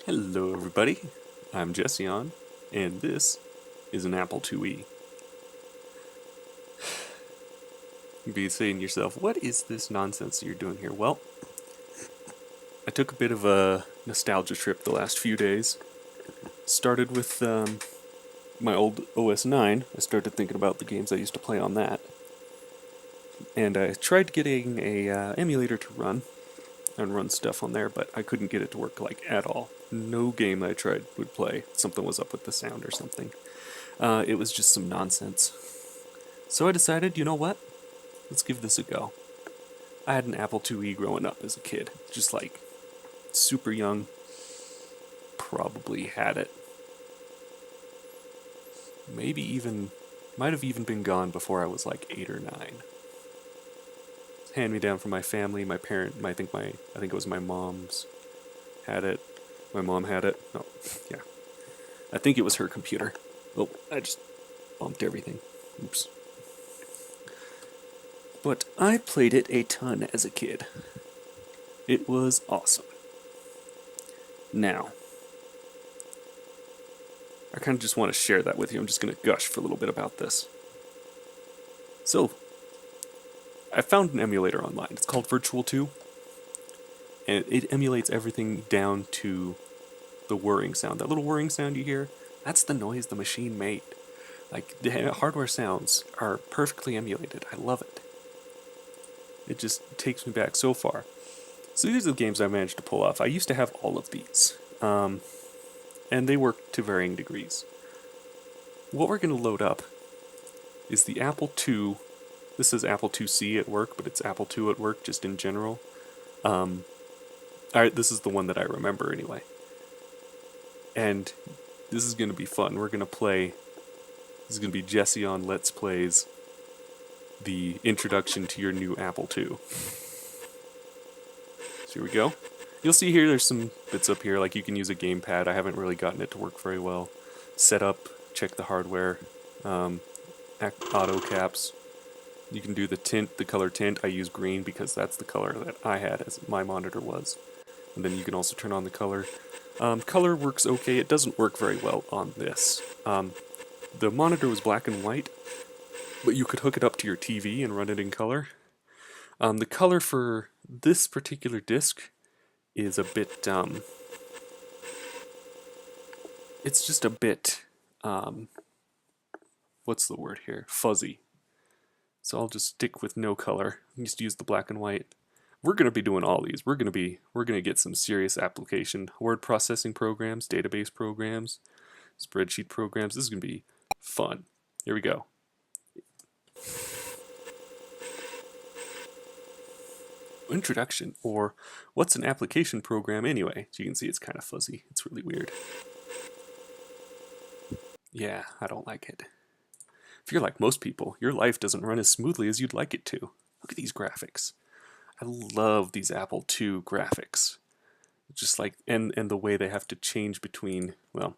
Hello everybody, I'm Jession, and this is an Apple IIe. You'd be saying to yourself, what is this nonsense that you're doing here? Well, I took a bit of a nostalgia trip the last few days. Started with my old OS 9. I started thinking about the games I used to play on that. And I tried getting a emulator to run and run stuff on there, but I couldn't get it to work like at all. No game I tried would play. Something was up with the sound or something. It was just some nonsense. So I decided, you know what? Let's give this a go. I had an Apple IIe growing up as a kid, just like super young. Probably had it. Maybe even, might have even been gone before I was like 8 or 9. Hand me down from my family. My parent, I think it was my mom's had it. My mom had it. Oh, yeah. I think it was her computer. Oh, I just bumped everything. Oops. But I played it a ton as a kid. It was awesome. Now, I kind of just want to share that with you. I'm just going to gush for a little bit about this. So, I found an emulator online. It's called Virtual 2. And it emulates everything down to the whirring sound. That little whirring sound you hear, that's the noise the machine made. Like, the hardware sounds are perfectly emulated. I love it. It just takes me back so far. So these are the games I managed to pull off. I used to have all of these. And they work to varying degrees. What we're going to load up is the Apple II. This is Apple IIc at work, but it's Apple II at work just in general. This is the one that I remember anyway. And this is going to be fun. We're going to play. This is going to be Jesse on Let's Plays the introduction to your new Apple II. So here we go. You'll see here there's some bits up here, like you can use a gamepad. I haven't really gotten it to work very well. Setup, check the hardware, auto caps. You can do the tint, the color tint. I use green because that's the color that I had as my monitor was. And then you can also turn on the color. Color works okay. It doesn't work very well on this. The monitor was black and white, but you could hook it up to your TV and run it in color. The color for this particular disc is a bit, it's just a bit, what's the word here? Fuzzy. So I'll just stick with no color. Just use the black and white. We're going to be doing all these. We're going to get some serious application. Word processing programs, database programs, spreadsheet programs. This is going to be fun. Here we go. Introduction, or what's an application program anyway? So you can see it's kind of fuzzy. It's really weird. Yeah, I don't like it. If you're like most people, your life doesn't run as smoothly as you'd like it to. Look at these graphics. I love these Apple II graphics. Just like, and the way they have to change between, well,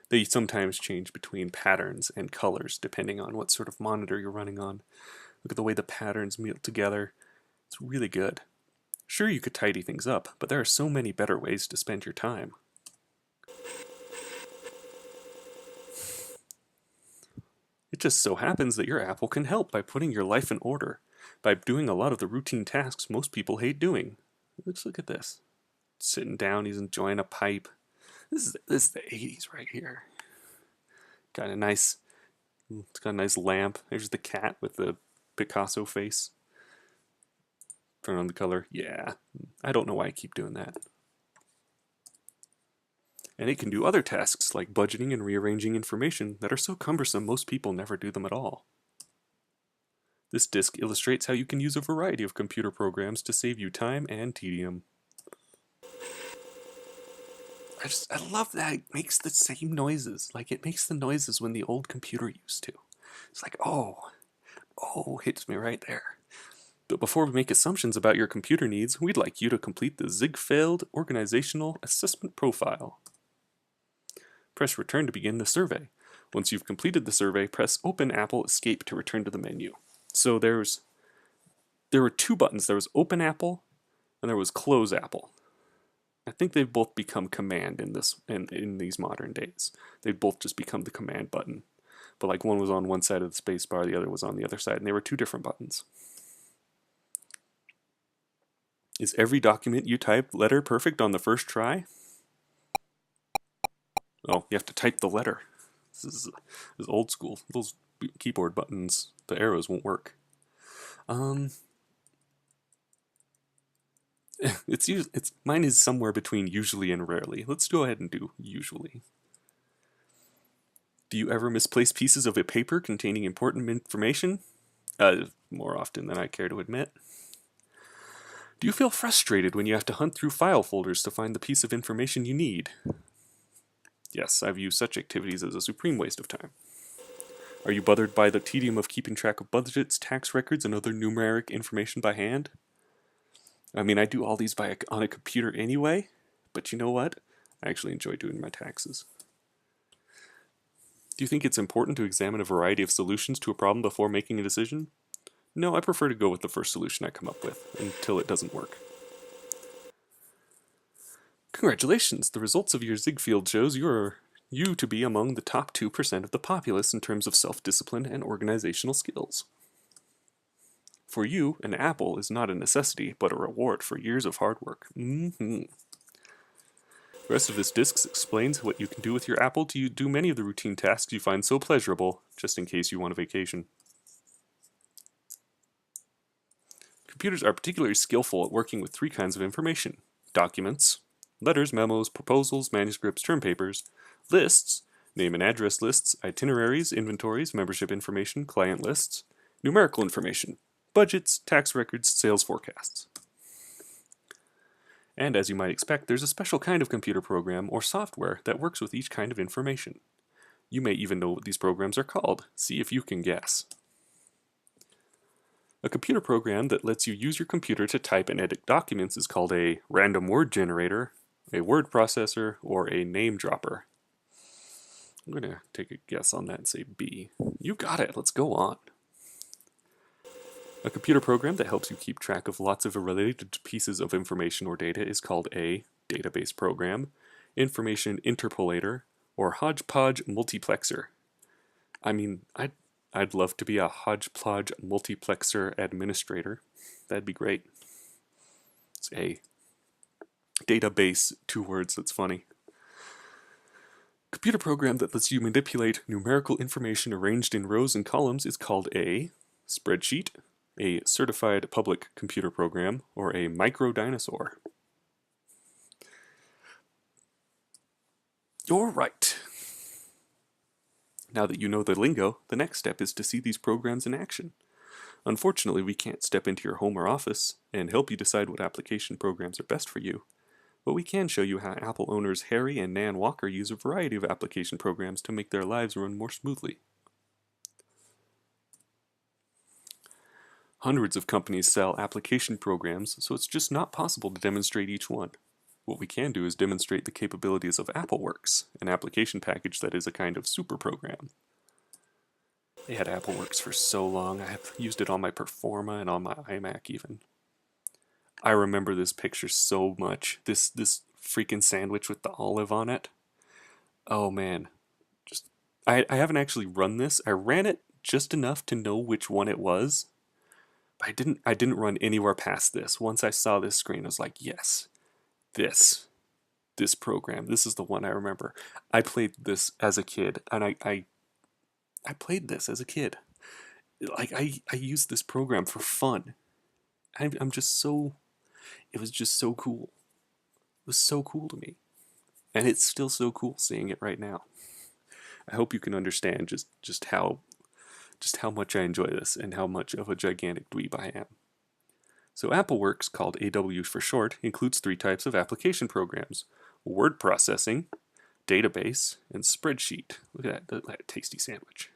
they sometimes change between patterns and colors depending on what sort of monitor you're running on. Look at the way the patterns melt together. It's really good. Sure, you could tidy things up, but there are so many better ways to spend your time. It just so happens that your Apple can help by putting your life in order, by doing a lot of the routine tasks most people hate doing. Let's look at this. Sitting down, he's enjoying a pipe. This is the 80s right here. It's got a nice lamp. There's the cat with the Picasso face. Turn on the color. Yeah, I don't know why I keep doing that. And it can do other tasks like budgeting and rearranging information that are so cumbersome most people never do them at all. This disc illustrates how you can use a variety of computer programs to save you time and tedium. I love that it makes the same noises. Like it makes the noises when the old computer used to. It's like, oh, hits me right there. But before we make assumptions about your computer needs, we'd like you to complete the Ziegfeld Organizational Assessment Profile. Press Return to begin the survey. Once you've completed the survey, press Open Apple Escape to return to the menu. So there were two buttons. There was Open Apple and there was Close Apple. I think they've both become command in these modern days. They've both just become the command button. But like one was on one side of the space bar, the other was on the other side, and they were two different buttons. Is every document you type letter perfect on the first try? Oh, you have to type the letter. This is old school. Those keyboard buttons, the arrows won't work. It's mine is somewhere between usually and rarely. Let's go ahead and do usually. Do you ever misplace pieces of a paper containing important information? More often than I care to admit. Do you feel frustrated when you have to hunt through file folders to find the piece of information you need? Yes, I view such activities as a supreme waste of time. Are you bothered by the tedium of keeping track of budgets, tax records, and other numeric information by hand? I mean, I do all these on a computer anyway, but you know what? I actually enjoy doing my taxes. Do you think it's important to examine a variety of solutions to a problem before making a decision? No, I prefer to go with the first solution I come up with until it doesn't work. Congratulations, the results of your Ziegfeld shows you to be among the top 2% of the populace in terms of self-discipline and organizational skills. For you, an apple is not a necessity, but a reward for years of hard work. The rest of this disc explains what you can do with your apple to do many of the routine tasks you find so pleasurable, just in case you want a vacation. Computers are particularly skillful at working with three kinds of information: documents, letters, memos, proposals, manuscripts, term papers; lists, name and address lists, itineraries, inventories, membership information, client lists; numerical information, budgets, tax records, sales forecasts. And as you might expect, there's a special kind of computer program or software that works with each kind of information. You may even know what these programs are called. See if you can guess. A computer program that lets you use your computer to type and edit documents is called a random word generator, a word processor, or a name dropper. I'm going to take a guess on that and say B. You got it. Let's go on. A computer program that helps you keep track of lots of related pieces of information or data is called a database program, information interpolator, or hodgepodge multiplexer. I mean, I'd love to be a hodgepodge multiplexer administrator. That'd be great. It's a database, 2 words, that's funny. Computer program that lets you manipulate numerical information arranged in rows and columns is called a spreadsheet, a certified public computer program, or a micro dinosaur. You're right. Now that you know the lingo, the next step is to see these programs in action. Unfortunately, we can't step into your home or office and help you decide what application programs are best for you, but we can show you how Apple owners Harry and Nan Walker use a variety of application programs to make their lives run more smoothly. Hundreds of companies sell application programs, so it's just not possible to demonstrate each one. What we can do is demonstrate the capabilities of AppleWorks, an application package that is a kind of super program. They had AppleWorks for so long. I have used it on my Performa and on my iMac even. I remember this picture so much. This freaking sandwich with the olive on it. Oh man. I haven't actually run this. I ran it just enough to know which one it was. But I didn't run anywhere past this. Once I saw this screen, I was like, yes. This program. This is the one I remember. I played this as a kid, and I played this as a kid. Like I used this program for fun. I'm just so. It was just so cool. It was so cool to me, and it's still so cool seeing it right now. I hope you can understand just how much I enjoy this and how much of a gigantic dweeb I am. So AppleWorks, called AW for short, includes 3 types of application programs: word processing, database, and spreadsheet. Look at that tasty sandwich.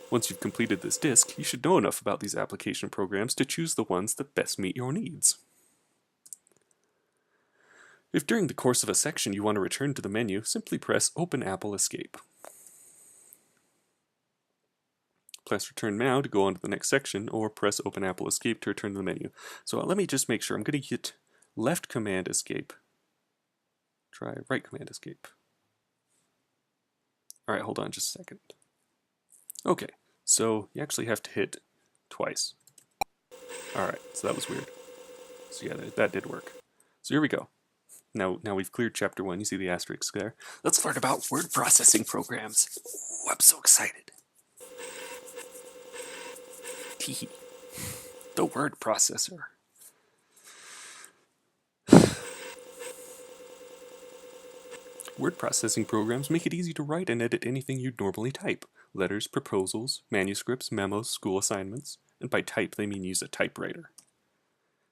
Once you've completed this disk, you should know enough about these application programs to choose the ones that best meet your needs. If during the course of a section you want to return to the menu, simply press Open Apple Escape. Press Return Now to go on to the next section, or press Open Apple Escape to return to the menu. So let me just make sure. I'm going to hit Left Command Escape Try right command escape. All right, hold on just a second. Okay, so you actually have to hit twice. All right, so that was weird. So yeah, that did work. So here we go. Now we've cleared chapter 1. You see the asterisk there. Let's learn about word processing programs. Ooh, I'm so excited. Teehee. The word processor. Word processing programs make it easy to write and edit anything you'd normally type. Letters, proposals, manuscripts, memos, school assignments. And by type, they mean use a typewriter.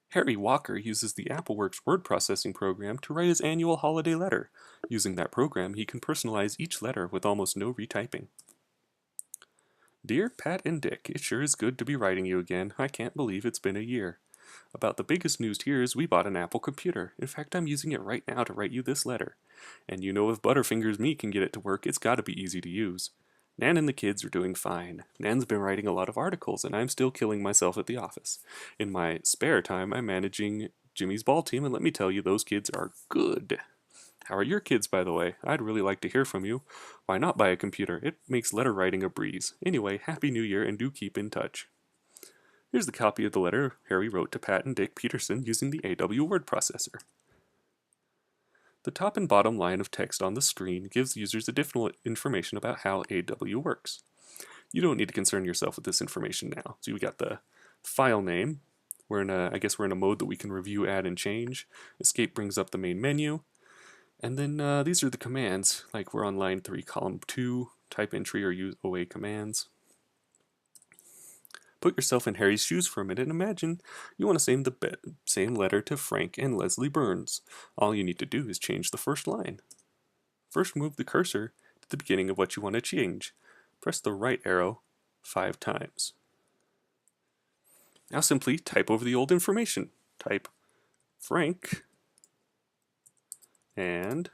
Harry Walker uses the AppleWorks word processing program to write his annual holiday letter. Using that program, he can personalize each letter with almost no retyping. Dear Pat and Dick, it sure is good to be writing you again. I can't believe it's been a year. About the biggest news here is we bought an Apple computer. In fact, I'm using it right now to write you this letter. And you know if Butterfingers me can get it to work, it's gotta be easy to use. Nan and the kids are doing fine. Nan's been writing a lot of articles, and I'm still killing myself at the office. In my spare time, I'm managing Jimmy's ball team, and let me tell you, those kids are good. How are your kids, by the way? I'd really like to hear from you. Why not buy a computer? It makes letter writing a breeze. Anyway, Happy New Year, and do keep in touch. Here's the copy of the letter Harry wrote to Pat and Dick Peterson using the AW word processor. The top and bottom line of text on the screen gives users additional information about how AW works. You don't need to concern yourself with this information now. So we got the file name. I guess we're in a mode that we can review, add, and change. Escape brings up the main menu. And then these are the commands, like we're on line 3, column 2, type entry or use OA commands. Put yourself in Harry's shoes for a minute and imagine you want to send the same letter to Frank and Leslie Burns. All you need to do is change the first line. First, move the cursor to the beginning of what you want to change. Press the right arrow 5 times. Now simply type over the old information. Type Frank and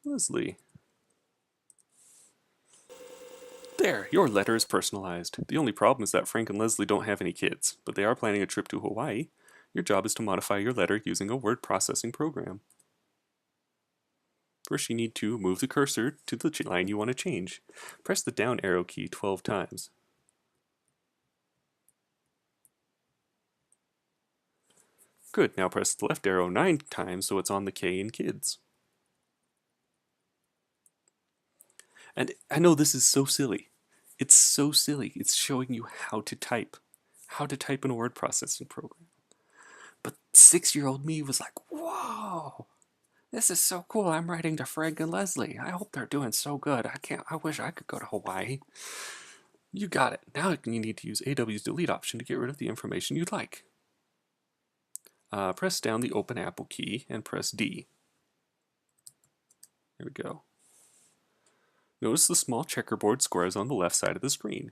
Leslie. There, your letter is personalized. The only problem is that Frank and Leslie don't have any kids, but they are planning a trip to Hawaii. Your job is to modify your letter using a word processing program. First, you need to move the cursor to the line you want to change. Press the down arrow key 12 times. Good, now press the left arrow 9 times so it's on the K in kids. And I know this is so silly. It's so silly. It's showing you how to type in a word processing program. But 6-year-old me was like, whoa, this is so cool. I'm writing to Frank and Leslie. I hope they're doing so good. I wish I could go to Hawaii. You got it. Now you need to use AW's delete option to get rid of the information you'd like. Press down the Open Apple key and press D. There we go. Notice the small checkerboard squares on the left side of the screen.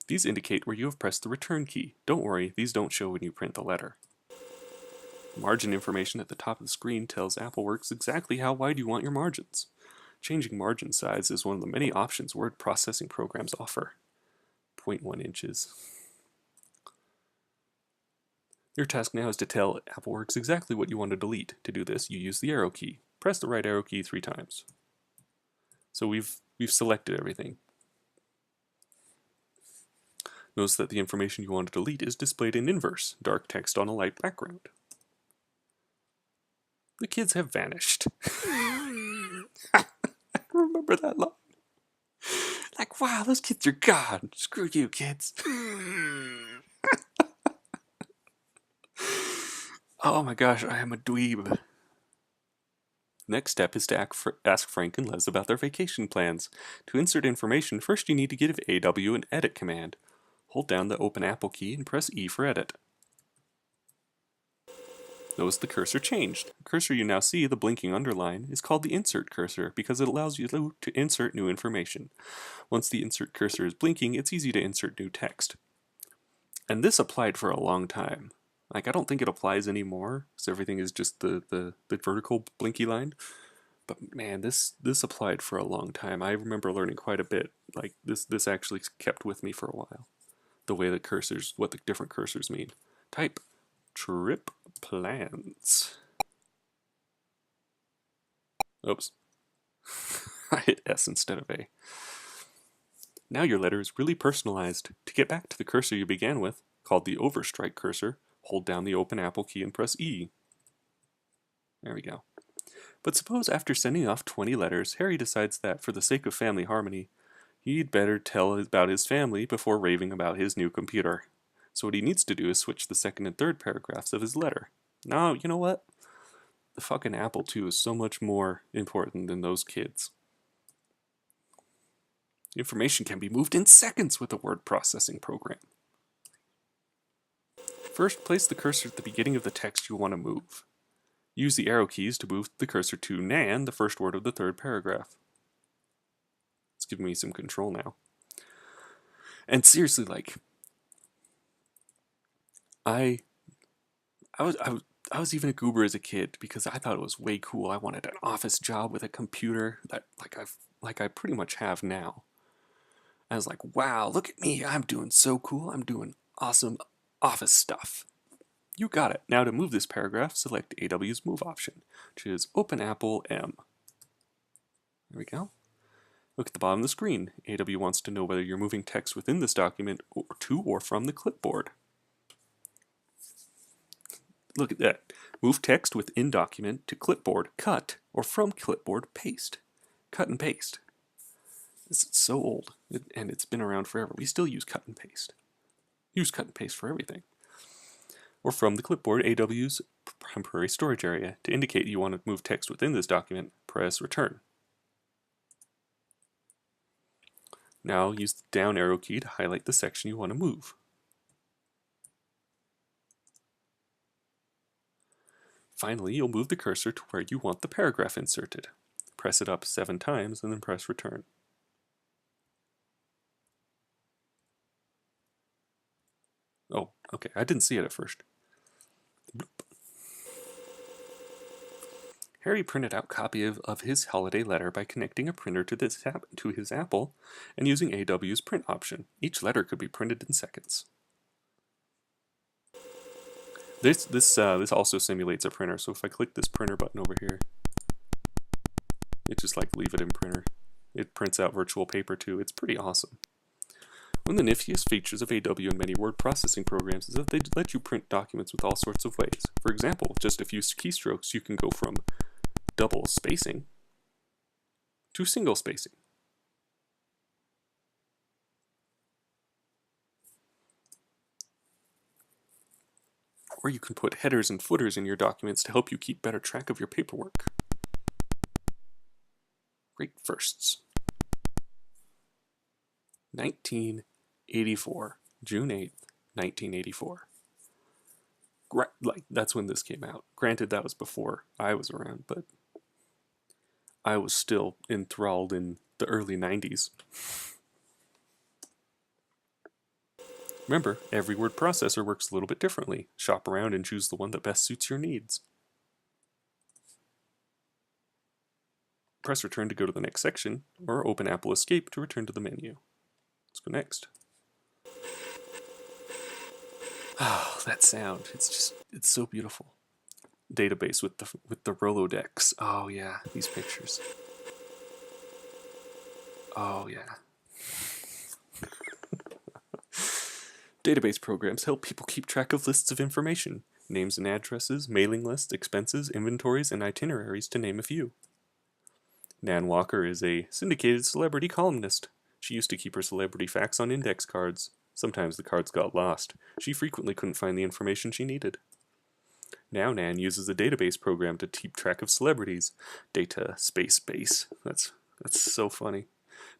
These indicate where you have pressed the return key. Don't worry, these don't show when you print the letter. Margin information at the top of the screen tells AppleWorks exactly how wide you want your margins. Changing margin size is one of the many options word processing programs offer. 0.1 inches. Your task now is to tell AppleWorks exactly what you want to delete. To do this, you use the arrow key. Press the right arrow key 3 times. So we've selected everything. Notice that the information you want to delete is displayed in inverse, dark text on a light background. The kids have vanished. Remember that line? Like, wow, those kids are gone. Screw you, kids. Oh my gosh, I am a dweeb. Next step is to ask Frank and Les about their vacation plans. To insert information, first you need to give AW an edit command. Hold down the Open Apple key and press E for edit. Notice the cursor changed. The cursor you now see, the blinking underline, is called the insert cursor because it allows you to insert new information. Once the insert cursor is blinking, it's easy to insert new text. And this applied for a long time. Like, I don't think it applies anymore, because everything is just the vertical blinky line. But man, this applied for a long time. I remember learning quite a bit. Like, this actually kept with me for a while. The way the cursors, what the different cursors mean. Type trip plans. Oops. I hit S instead of A. Now your letter is really personalized. To get back to the cursor you began with, called the overstrike cursor, hold down the open Apple key and press E. There we go. But suppose after sending off 20 letters, Harry decides that, for the sake of family harmony, he'd better tell about his family before raving about his new computer. So what he needs to do is switch the second and third paragraphs of his letter. Now, you know what? The fucking Apple II is so much more important than those kids. Information can be moved in seconds with a word processing program. First, place the cursor at the beginning of the text you want to move. Use the arrow keys to move the cursor to Nan, the first word of the third paragraph. It's giving me some control now. And seriously, like, I was even a goober as a kid because I thought it was way cool. I wanted an office job with a computer that like I pretty much have now. I was like, wow, look at me. I'm doing so cool. I'm doing awesome office stuff. You got it. Now to move this paragraph, select AW's move option, which is Open Apple M. There we go. Look at the bottom of the screen. AW wants to know whether you're moving text within this document or to or from the clipboard. Look at that. Move text within document to clipboard, cut, or from clipboard, paste. Cut and paste. This is so old, and it's been around forever. We still use cut and paste. Use cut and paste for everything. Or from the clipboard, AW's temporary storage area. To indicate you want to move text within this document, press return. Now use the down arrow key to highlight the section you want to move. Finally, you'll move the cursor to where you want the paragraph inserted. Press it up 7 times and then press return. Oh, okay, I didn't see it at first. Bloop. Harry printed out a copy of his holiday letter by connecting a printer to his Apple and using AW's print option. Each letter could be printed in seconds. This also simulates a printer, so if I click this printer button over here, it just like leave it in printer. It prints out virtual paper too. It's pretty awesome. One of the niftiest features of AW and many word processing programs is that they let you print documents with all sorts of ways. For example, with just a few keystrokes, you can go from double spacing to single spacing. Or you can put headers and footers in your documents to help you keep better track of your paperwork. Great firsts. 1984, June 8th, 1984. Like, that's when this came out. Granted, that was before I was around, but I was still enthralled in the early 90s. Remember, every word processor works a little bit differently. Shop around and choose the one that best suits your needs. Press return to go to the next section, or open Apple Escape to return to the menu. Let's go next. Oh, that sound. It's so beautiful. Database with the Rolodex. Oh yeah, these pictures. Oh yeah. Database programs help people keep track of lists of information, names and addresses, mailing lists, expenses, inventories, and itineraries, to name a few. Nan Walker is a syndicated celebrity columnist. She used to keep her celebrity facts on index cards. Sometimes the cards got lost. She frequently couldn't find the information she needed. Now Nan uses a database program to keep track of celebrities. Data space base. That's so funny.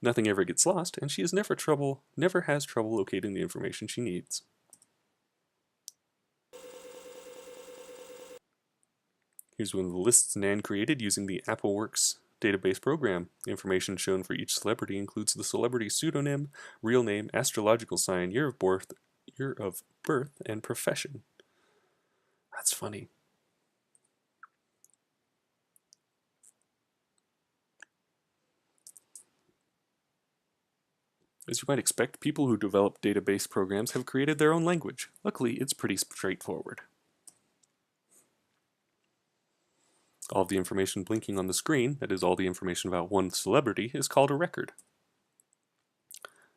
Nothing ever gets lost, and she has never has trouble locating the information she needs. Here's one of the lists Nan created using the AppleWorks database program. The information shown for each celebrity includes the celebrity's pseudonym, real name, astrological sign, year of birth, and profession. That's funny. As you might expect, people who develop database programs have created their own language. Luckily, it's pretty straightforward. All of the information blinking on the screen, that is all the information about one celebrity, is called a record.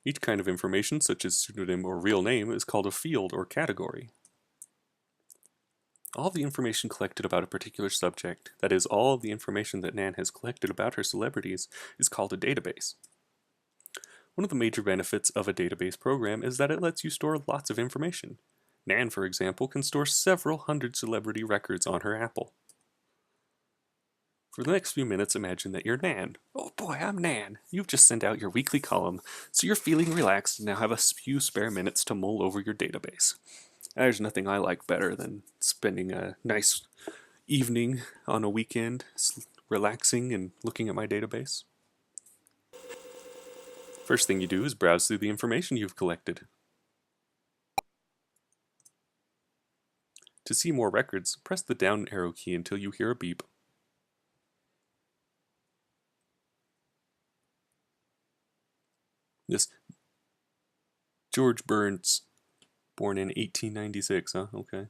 Each kind of information, such as pseudonym or real name, is called a field or category. All of the information collected about a particular subject, that is, all of the information that Nan has collected about her celebrities, is called a database. One of the major benefits of a database program is that it lets you store lots of information. Nan, for example, can store several hundred celebrity records on her Apple. For the next few minutes, imagine that you're Nan. Oh boy, I'm Nan. You've just sent out your weekly column, so you're feeling relaxed and now have a few spare minutes to mull over your database. There's nothing I like better than spending a nice evening on a weekend, relaxing and looking at my database. First thing you do is browse through the information you've collected. To see more records, press the down arrow key until you hear a beep. This George Burns, born in 1896, huh? Okay.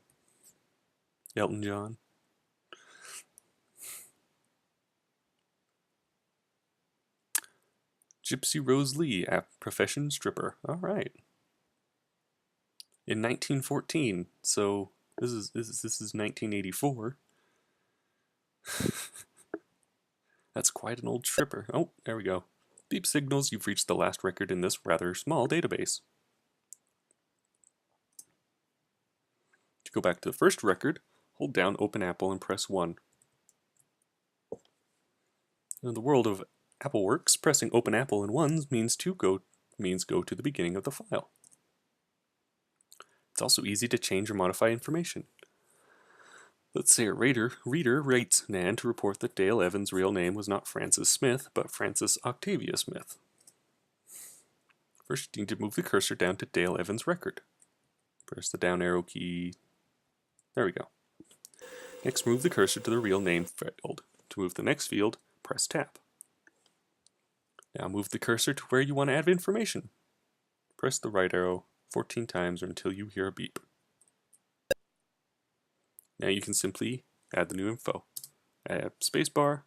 Elton John. Gypsy Rose Lee, profession stripper. All right. In 1914, so this is 1984. That's quite an old stripper. Oh, there we go. Beep signals you've reached the last record in this rather small database. To go back to the first record, hold down Open Apple and press 1. In the world of AppleWorks, pressing Open Apple and 1 means go to the beginning of the file. It's also easy to change or modify information. Let's say a reader rates Nan to report that Dale Evans' real name was not Francis Smith, but Francis Octavia Smith. First, you need to move the cursor down to Dale Evans' record. Press the down arrow key. There we go. Next, move the cursor to the real name field. To move the next field, press Tab. Now move the cursor to where you want to add information. Press the right arrow 14 times or until you hear a beep. Now you can simply add the new info. Add spacebar,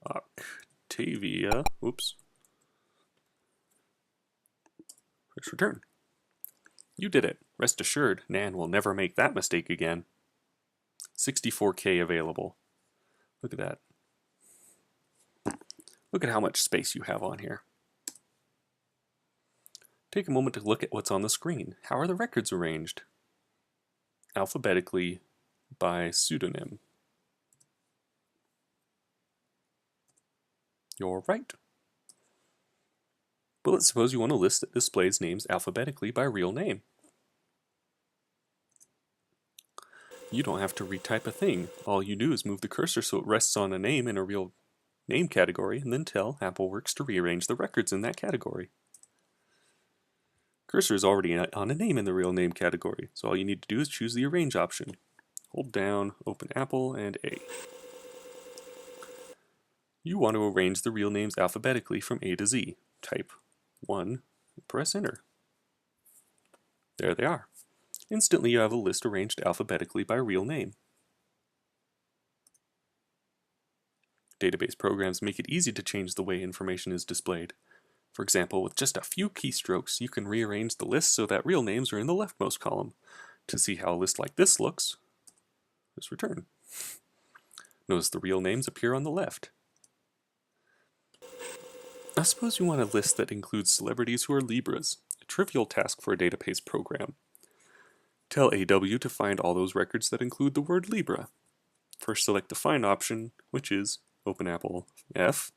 Octavia, whoops. Press return. You did it. Rest assured, Nan will never make that mistake again. 64K available. Look at that. Look at how much space you have on here. Take a moment to look at what's on the screen. How are the records arranged? Alphabetically by pseudonym. You're right. But let's suppose you want a list that displays names alphabetically by real name. You don't have to retype a thing. All you do is move the cursor so it rests on a name in a real name category, and then tell AppleWorks to rearrange the records in that category. Cursor is already on a name in the real name category, so all you need to do is choose the arrange option. Hold down, open Apple, and A. You want to arrange the real names alphabetically from A to Z. Type 1, press enter. There they are. Instantly you have a list arranged alphabetically by real name. Database programs make it easy to change the way information is displayed. For example, with just a few keystrokes, you can rearrange the list so that real names are in the leftmost column. To see how a list like this looks, press return. Notice the real names appear on the left. Now suppose you want a list that includes celebrities who are Libras, a trivial task for a database program. Tell AW to find all those records that include the word Libra. First select the Find option, which is Open Apple F.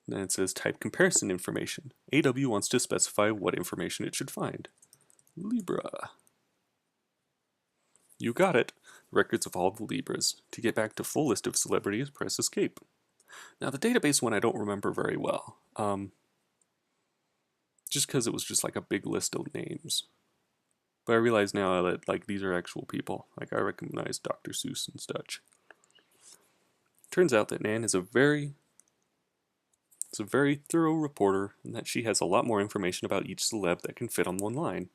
Then it says Type Comparison Information. AW wants to specify what information it should find. Libra. You got it. Records of all the Libras. To get back to full list of celebrities, press Escape. Now the database one I don't remember very well. Just because it was just like a big list of names. But I realize now that like these are actual people. Like I recognize Dr. Seuss and such. Turns out that Nan is a very thorough reporter, and that she has a lot more information about each celeb that can fit on one line.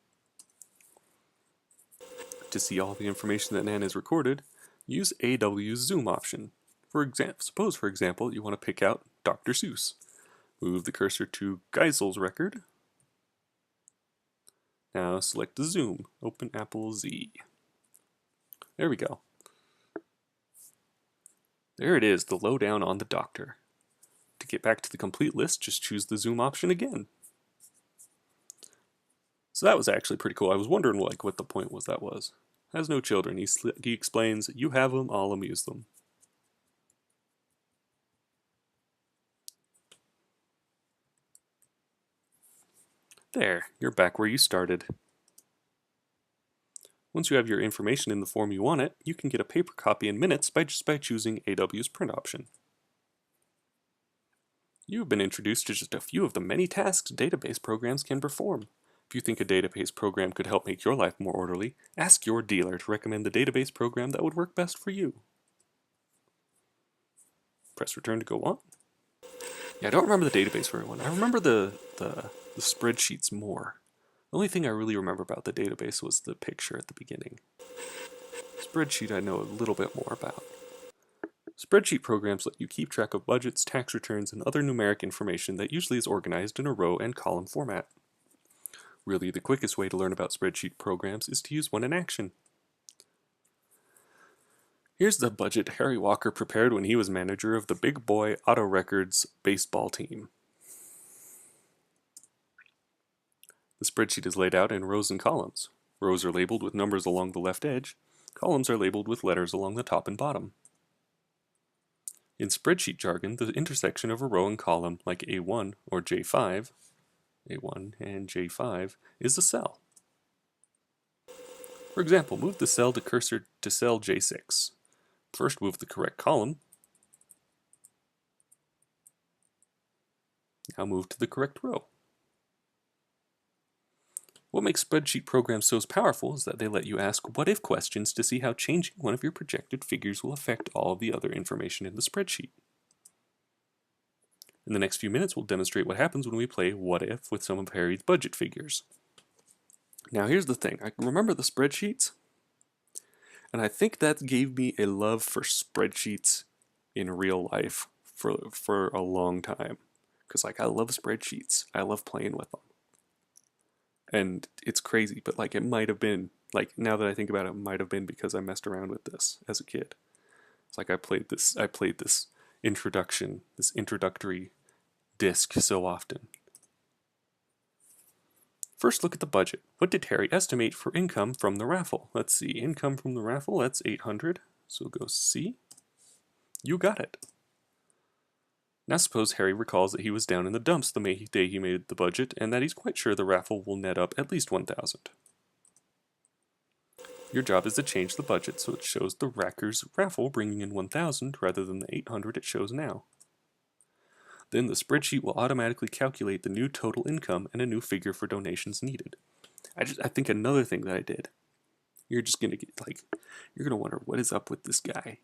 To see all the information that Nan has recorded, Use AW's zoom option. Suppose, for example, you want to pick out Dr. Seuss. Move the cursor to Geisel's record. Now select the zoom. Open Apple Z. There we go. There it is, the lowdown on the doctor. To get back to the complete list, just choose the zoom option again. So that was actually pretty cool. I was wondering what the point was. Has no children. He explains, you have them, I'll amuse them. There, you're back where you started. Once you have your information in the form you want it, you can get a paper copy in minutes by choosing AW's print option. You have been introduced to just a few of the many tasks database programs can perform. If you think a database program could help make your life more orderly, ask your dealer to recommend the database program that would work best for you. Press return to go on. Yeah, I don't remember the database very well. I remember the spreadsheets more. The only thing I really remember about the database was the picture at the beginning. Spreadsheet I know a little bit more about. Spreadsheet programs let you keep track of budgets, tax returns, and other numeric information that usually is organized in a row and column format. Really, the quickest way to learn about spreadsheet programs is to use one in action. Here's the budget Harry Walker prepared when he was manager of the Big Boy Auto Records baseball team. The spreadsheet is laid out in rows and columns. Rows are labeled with numbers along the left edge. Columns are labeled with letters along the top and bottom. In spreadsheet jargon, the intersection of a row and column, like A1 or J5, A1 and J5, is a cell. For example, move the cell to cursor to cell J6. First, move the correct column. Now move to the correct row. What makes spreadsheet programs so powerful is that they let you ask what-if questions to see how changing one of your projected figures will affect all of the other information in the spreadsheet. In the next few minutes, we'll demonstrate what happens when we play what-if with some of Harry's budget figures. Now here's the thing, I remember the spreadsheets, and I think that gave me a love for spreadsheets in real life for a long time. Because I love spreadsheets, I love playing with them. And it's crazy, but it might have been, now that I think about it, it might have been because I messed around with this as a kid. It's I played this introductory disc so often. First, look at the budget. What did Harry estimate for income from the raffle? Let's see, income from the raffle, that's 800. So we'll go C. You got it. Now suppose Harry recalls that he was down in the dumps the day he made the budget, and that he's quite sure the raffle will net up at least 1,000. Your job is to change the budget so it shows the Racker's raffle bringing in 1,000 rather than the 800 it shows now. Then the spreadsheet will automatically calculate the new total income and a new figure for donations needed. I think another thing that I did, you're just gonna get you're gonna wonder what is up with this guy.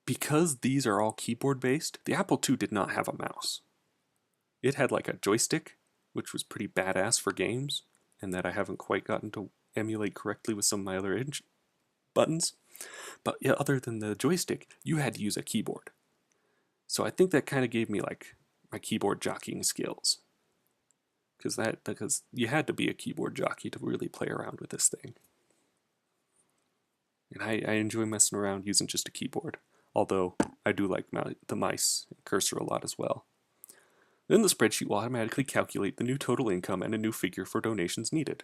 Because these are all keyboard based, the Apple II did not have a mouse. It had a joystick, which was pretty badass for games, and that I haven't quite gotten to emulate correctly with some of my other buttons. But yeah, other than the joystick, you had to use a keyboard. So I think that kind of gave me my keyboard jockeying skills. Because you had to be a keyboard jockey to really play around with this thing. And I enjoy messing around using just a keyboard. Although I do like the mice and cursor a lot as well. Then the spreadsheet will automatically calculate the new total income and a new figure for donations needed.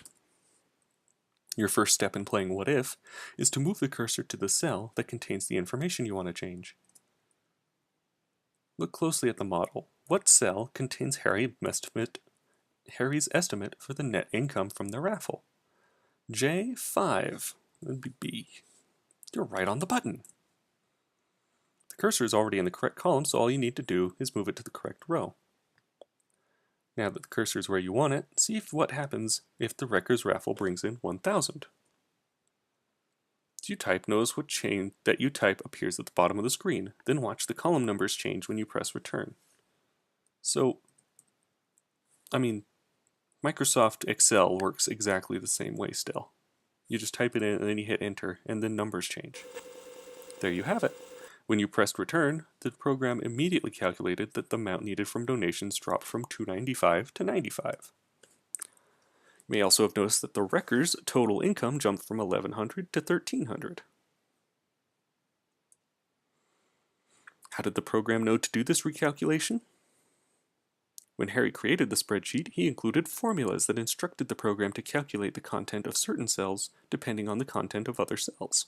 Your first step in playing What If is to move the cursor to the cell that contains the information you want to change. Look closely at the model. What cell contains Harry's estimate for the net income from the raffle? J5. That'd be B. You're right on the button. The cursor is already in the correct column, so all you need to do is move it to the correct row. Now that the cursor is where you want it, see what happens if the Wrecker's raffle brings in 1,000. As you type, notice what chain that you type appears at the bottom of the screen, then watch the column numbers change when you press return. So, Microsoft Excel works exactly the same way still. You just type it in and then you hit enter and then numbers change. There you have it. When you pressed return, the program immediately calculated that the amount needed from donations dropped from $295 to $95. You may also have noticed that the wrecker's total income jumped from $1,100 to $1,300. How did the program know to do this recalculation? When Harry created the spreadsheet, he included formulas that instructed the program to calculate the content of certain cells depending on the content of other cells.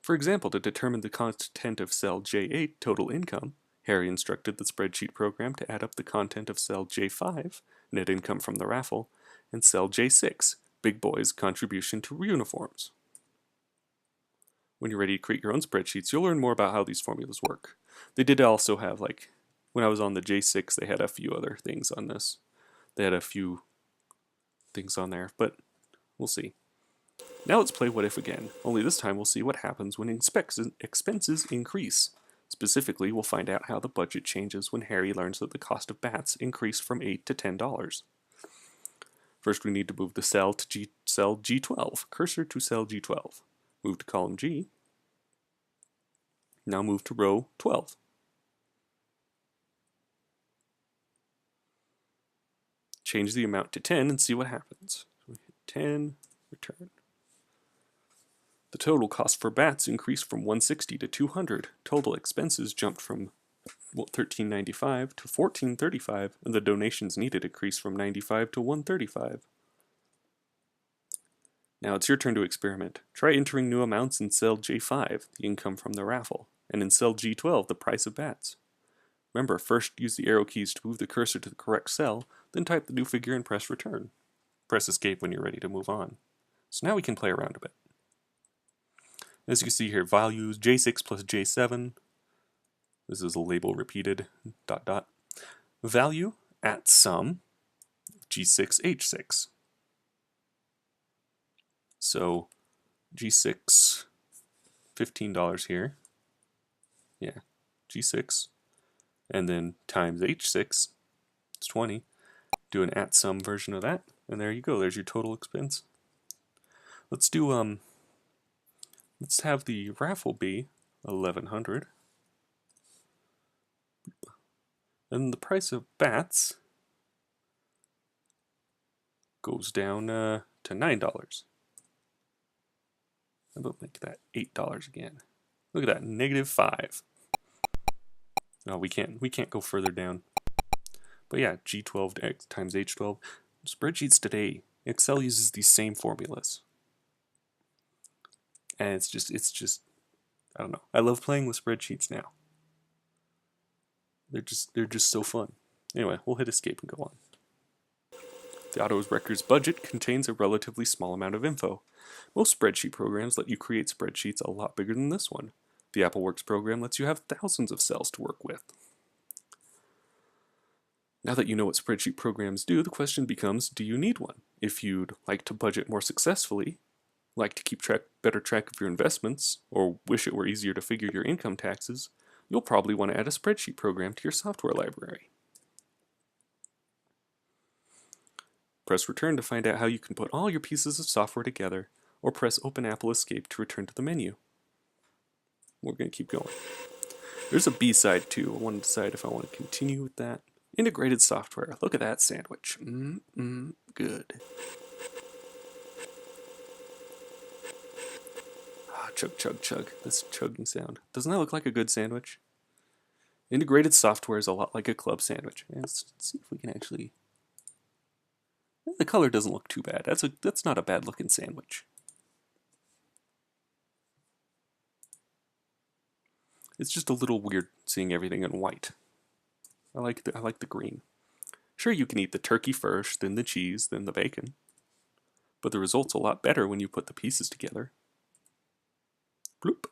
For example, to determine the content of cell J8, total income, Harry instructed the spreadsheet program to add up the content of cell J5, net income from the raffle, and cell J6, Big Boy's contribution to uniforms. When you're ready to create your own spreadsheets, you'll learn more about how these formulas work. They did also have, like, when I was on the J6, they had a few other things on this. They had a few things on there, but we'll see. Now let's play What If again, only this time we'll see what happens when expenses increase. Specifically, we'll find out how the budget changes when Harry learns that the cost of bats increased from $8 to $10. First, we need to move the cell to cell G12, cursor to cell G12. Move to column G. Now move to row 12. Change the amount to 10 and see what happens. So we hit 10, return. The total cost for bats increased from $160 to $200. Total expenses jumped from $13.95 to $14.35, and the donations needed increased from $95 to $135. Now it's your turn to experiment. Try entering new amounts in cell J5, the income from the raffle, and in cell G12, the price of bats. Remember, first use the arrow keys to move the cursor to the correct cell, then type the new figure and press return. Press escape when you're ready to move on. So now we can play around a bit. As you can see here, values J6 plus J7. This is a label repeated, ... Value at sum G6, H6. So G6, $15 here. Yeah, G6. And then times H6, it's 20. Do an at sum version of that, and there you go. There's your total expense. Let's do let's have the raffle be 1,100. And the price of bats goes down to $9. How about make that $8 again? Look at that, -5. No, we can't go further down. But yeah, G12 times H12. Spreadsheets today, Excel uses these same formulas. And it's just, I don't know. I love playing with spreadsheets now. They're just so fun. Anyway, we'll hit escape and go on. The Auto's Records budget contains a relatively small amount of info. Most spreadsheet programs let you create spreadsheets a lot bigger than this one. The AppleWorks program lets you have thousands of cells to work with. Now that you know what spreadsheet programs do, the question becomes, do you need one? If you'd like to budget more successfully, like to keep better track of your investments, or wish it were easier to figure your income taxes, you'll probably want to add a spreadsheet program to your software library. Press return to find out how you can put all your pieces of software together, or press Open Apple Escape to return to the menu. We're going to keep going. There's a B side too. I want to decide if I want to continue with that. Integrated software. Look at that sandwich. Good. Ah, chug, chug, chug. This chugging sound. Doesn't that look like a good sandwich? Integrated software is a lot like a club sandwich. Let's see if we can actually... The color doesn't look too bad. That's not a bad looking sandwich. It's just a little weird seeing everything in white. I like the green. Sure, you can eat the turkey first, then the cheese, then the bacon. But the result's a lot better when you put the pieces together. Bloop.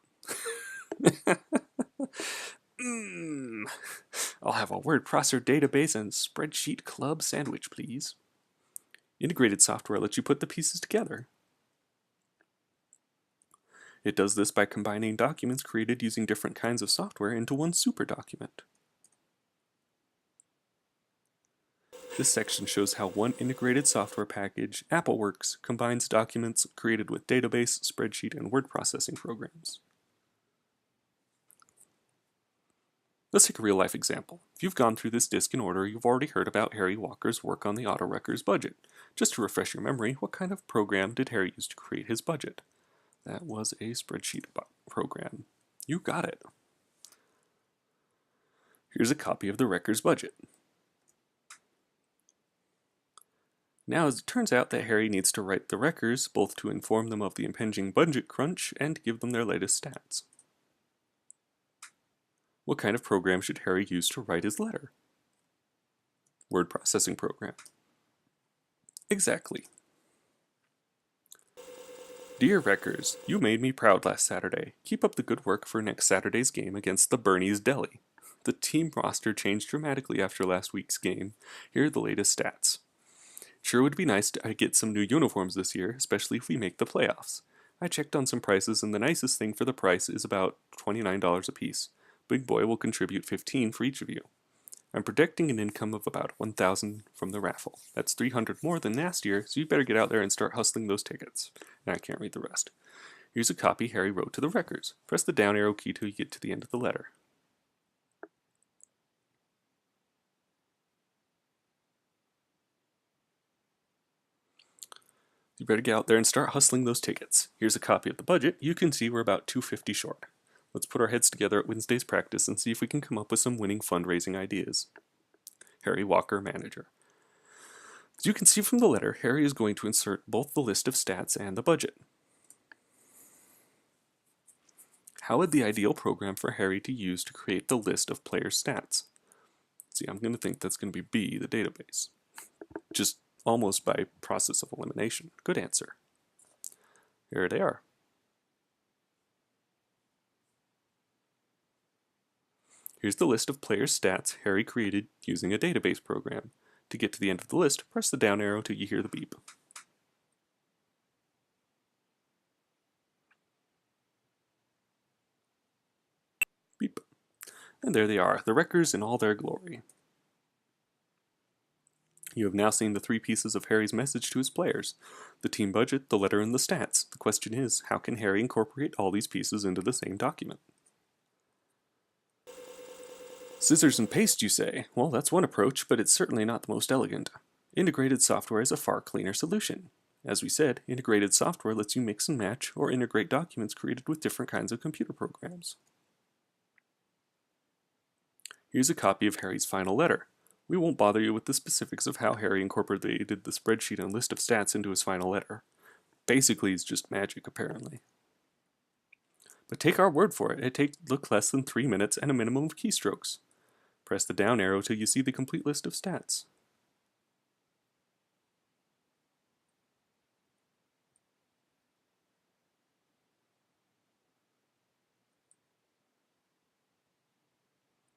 I'll have a word processor database and spreadsheet club sandwich, please. Integrated software lets you put the pieces together. It does this by combining documents created using different kinds of software into one super document. This section shows how one integrated software package, AppleWorks, combines documents created with database, spreadsheet, and word processing programs. Let's take a real-life example. If you've gone through this disc in order, you've already heard about Harry Walker's work on the AutoWreckers budget. Just to refresh your memory, what kind of program did Harry use to create his budget? That was a spreadsheet program. You got it. Here's a copy of the Wreckers budget. Now, as it turns out that Harry needs to write the Wreckers both to inform them of the impending budget crunch and give them their latest stats. What kind of program should Harry use to write his letter? Word processing program. Exactly. Dear Wreckers, you made me proud last Saturday. Keep up the good work for next Saturday's game against the Bernie's Deli. The team roster changed dramatically after last week's game. Here are the latest stats. Sure would be nice to get some new uniforms this year, especially if we make the playoffs. I checked on some prices and the nicest thing for the price is about $29 a piece. Big Boy will contribute $15 for each of you. I'm predicting an income of about $1,000 from the raffle. That's $300 more than last year, so you better get out there and start hustling those tickets. And I can't read the rest. Here's a copy Harry wrote to the Wreckers. Press the down arrow key till you get to the end of the letter. You better get out there and start hustling those tickets. Here's a copy of the budget. You can see we're about $250 short. Let's put our heads together at Wednesday's practice and see if we can come up with some winning fundraising ideas. Harry Walker, manager. As you can see from the letter, Harry is going to insert both the list of stats and the budget. How would the ideal program for Harry to use to create the list of player stats? See, I'm going to think that's going to be B, the database. Just almost by process of elimination. Good answer. Here they are. Here's the list of player stats Harry created using a database program. To get to the end of the list, press the down arrow till you hear the beep. Beep. And there they are, the Wreckers in all their glory. You have now seen the three pieces of Harry's message to his players: the team budget, the letter, and the stats. The question is, how can Harry incorporate all these pieces into the same document? Scissors and paste, you say? Well, that's one approach, but it's certainly not the most elegant. Integrated software is a far cleaner solution. As we said, integrated software lets you mix and match or integrate documents created with different kinds of computer programs. Here's a copy of Harry's final letter. We won't bother you with the specifics of how Harry incorporated the spreadsheet and list of stats into his final letter. Basically, it's just magic, apparently. But take our word for it, it took less than 3 minutes and a minimum of keystrokes. Press the down arrow till you see the complete list of stats.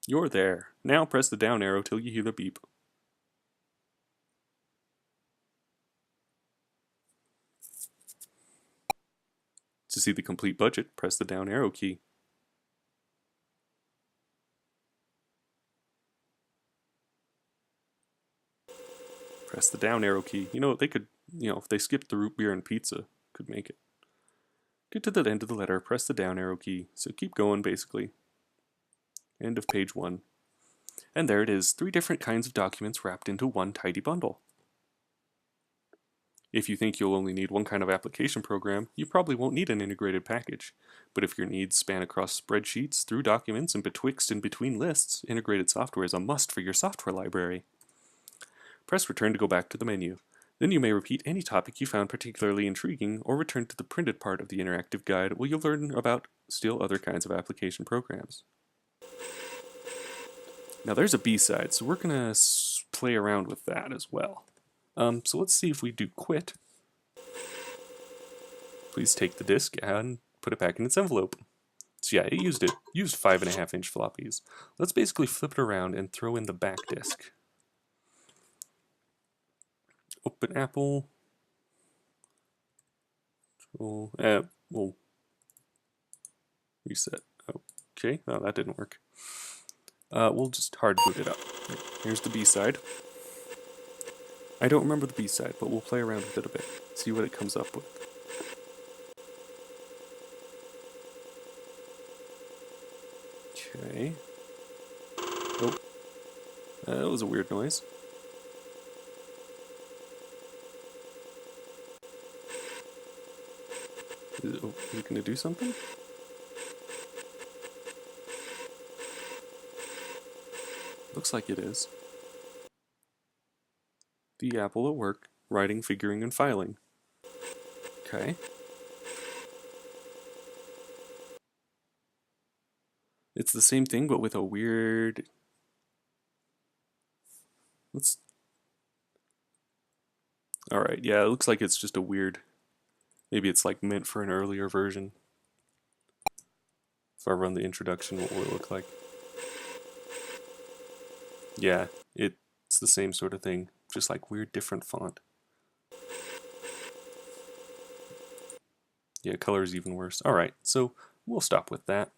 You're there. Now press the down arrow till you hear the beep. To see the complete budget, press the down arrow key. Press the down arrow key. You know, they could, if they skipped the root beer and pizza, could make it. Get to the end of the letter, press the down arrow key. So keep going, basically. End of page 1. And there it is, 3 different kinds of documents wrapped into one tidy bundle. If you think you'll only need one kind of application program, you probably won't need an integrated package. But if your needs span across spreadsheets, through documents, and betwixt and between lists, integrated software is a must for your software library. Press return to go back to the menu. Then you may repeat any topic you found particularly intriguing, or return to the printed part of the interactive guide where you'll learn about still other kinds of application programs. Now there's a B-side, so we're going to play around with that as well. So let's see if we do quit. Please take the disk and put it back in its envelope. So yeah, it used 5.5-inch floppies. Let's basically flip it around and throw in the back disk. Open Apple. We'll reset. Okay, no, that didn't work. We'll just hard boot it up. Here's the B-side. I don't remember the B-side, but we'll play around with it a bit, see what it comes up with. Okay. Oh, that was a weird noise. Is it going to do something? Looks like it is. The apple at work, writing, figuring, and filing. Okay. It's the same thing, but with a weird... Let's... Alright, yeah, it looks like it's just a weird... Maybe it's like meant for an earlier version. If I run the introduction, what will it look like? Yeah, it's the same sort of thing, just like weird different font. Yeah, color is even worse. Alright, so we'll stop with that.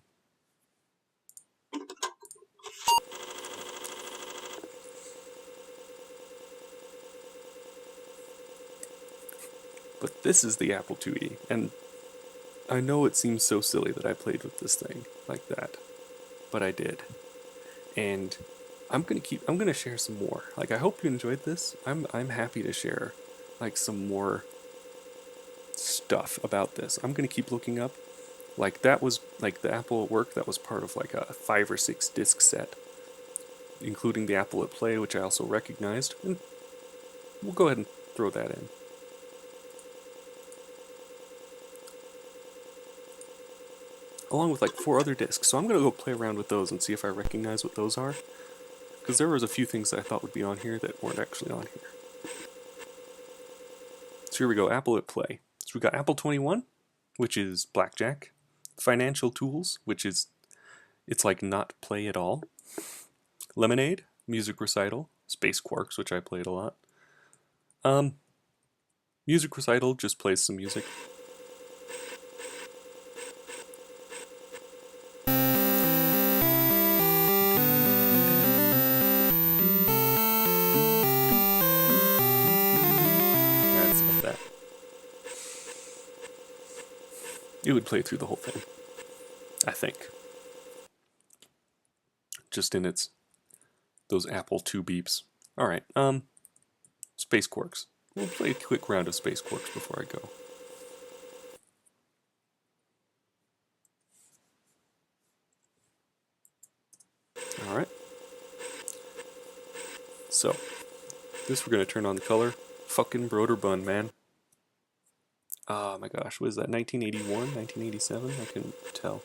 But this is the Apple IIe, and I know it seems so silly that I played with this thing like that, but I did. And I'm gonna share some more. Like, I hope you enjoyed this. I'm happy to share like some more stuff about this. I'm gonna keep looking up. Like, that was like the Apple at Work, that was part of like a 5 or 6 disc set, including the Apple at Play, which I also recognized. And we'll go ahead and throw that in. Along with like 4 other discs. So I'm gonna go play around with those and see if I recognize what those are. Because there was a few things that I thought would be on here that weren't actually on here. So here we go, Apple at Play. So we got Apple 21, which is blackjack. Financial Tools, which is, it's like not play at all. Lemonade, music recital. Space Quarks, which I played a lot. Music recital just plays some music. That's about that. It would play through the whole thing, I think. Just in its those Apple II beeps. Alright, Space Quarks. We'll play a quick round of Space Quarks before I go. Alright. So, this we're going to turn on the color. Fucking Broderbund, man. Oh my gosh, what is that, 1981, 1987? I couldn't tell.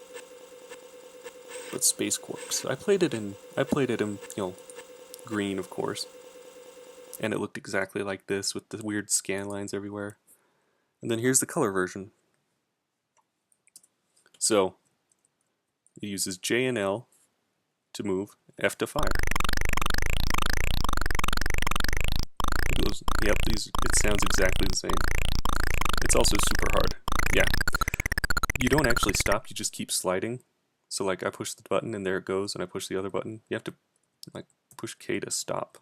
But Space Quarks. I played it in, green, of course. And it looked exactly like this with the weird scan lines everywhere. And then here's the color version. So, it uses J and L to move, F to fire. Yep, it sounds exactly the same. It's also super hard. Yeah. You don't actually stop, you just keep sliding. So like I push the button and there it goes, and I push the other button. You have to like push K to stop.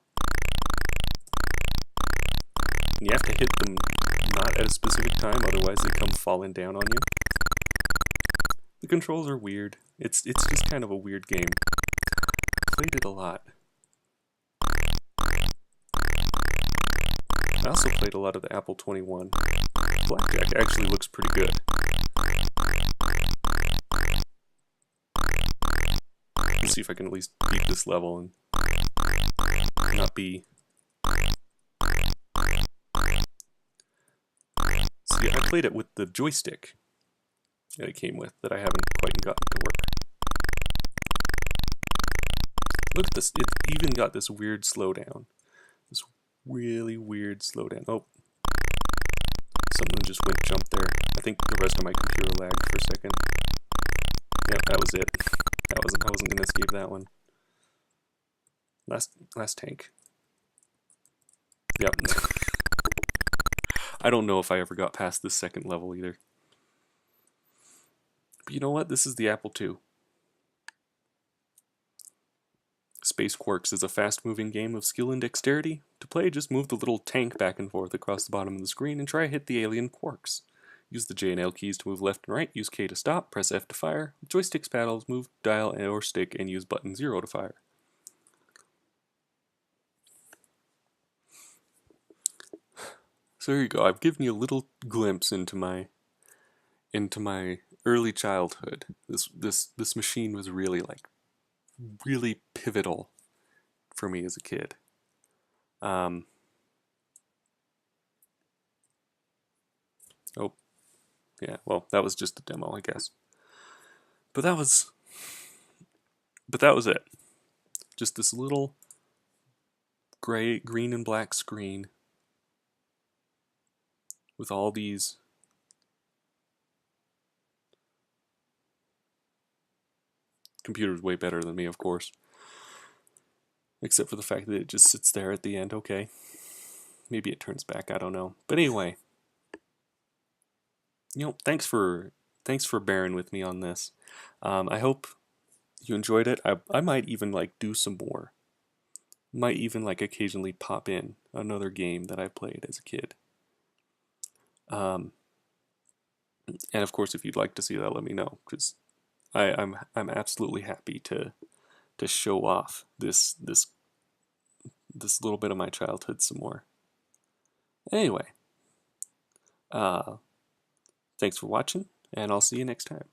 And you have to hit them not at a specific time, otherwise they come falling down on you. The controls are weird. It's just kind of a weird game. Played it a lot. I also played a lot of the Apple 21. Blackjack actually looks pretty good. Let's see if I can at least beat this level and not be... See, I played it with the joystick that it came with that I haven't quite gotten to work. Look at this, it's even got this weird slowdown. This really weird slowdown. Oh, something just went jump there. I think the rest of my computer lagged for a second. Yep, that was it. I wasn't gonna escape that one. Last tank. Yep. I don't know if I ever got past this second level either. But you know what? This is the Apple II. Space Quarks is a fast-moving game of skill and dexterity. To play, just move the little tank back and forth across the bottom of the screen and try to hit the alien quarks. Use the J and L keys to move left and right, use K to stop, press F to fire. With joysticks paddles, move dial or stick and use button 0 to fire. So here you go. I've given you a little glimpse into my early childhood. This machine was really pivotal for me as a kid. Oh, yeah. Well, that was just a demo, I guess. But that was it. Just this little green and black screen with all these computers way better than me, of course. Except for the fact that it just sits there at the end. Okay. Maybe it turns back, I don't know. But anyway, thanks for bearing with me on this. I hope you enjoyed it. I might even do some more. Might even occasionally pop in another game that I played as a kid. And of course, if you'd like to see that, let me know, because I'm absolutely happy to show off this little bit of my childhood some more. Anyway, thanks for watching, and I'll see you next time.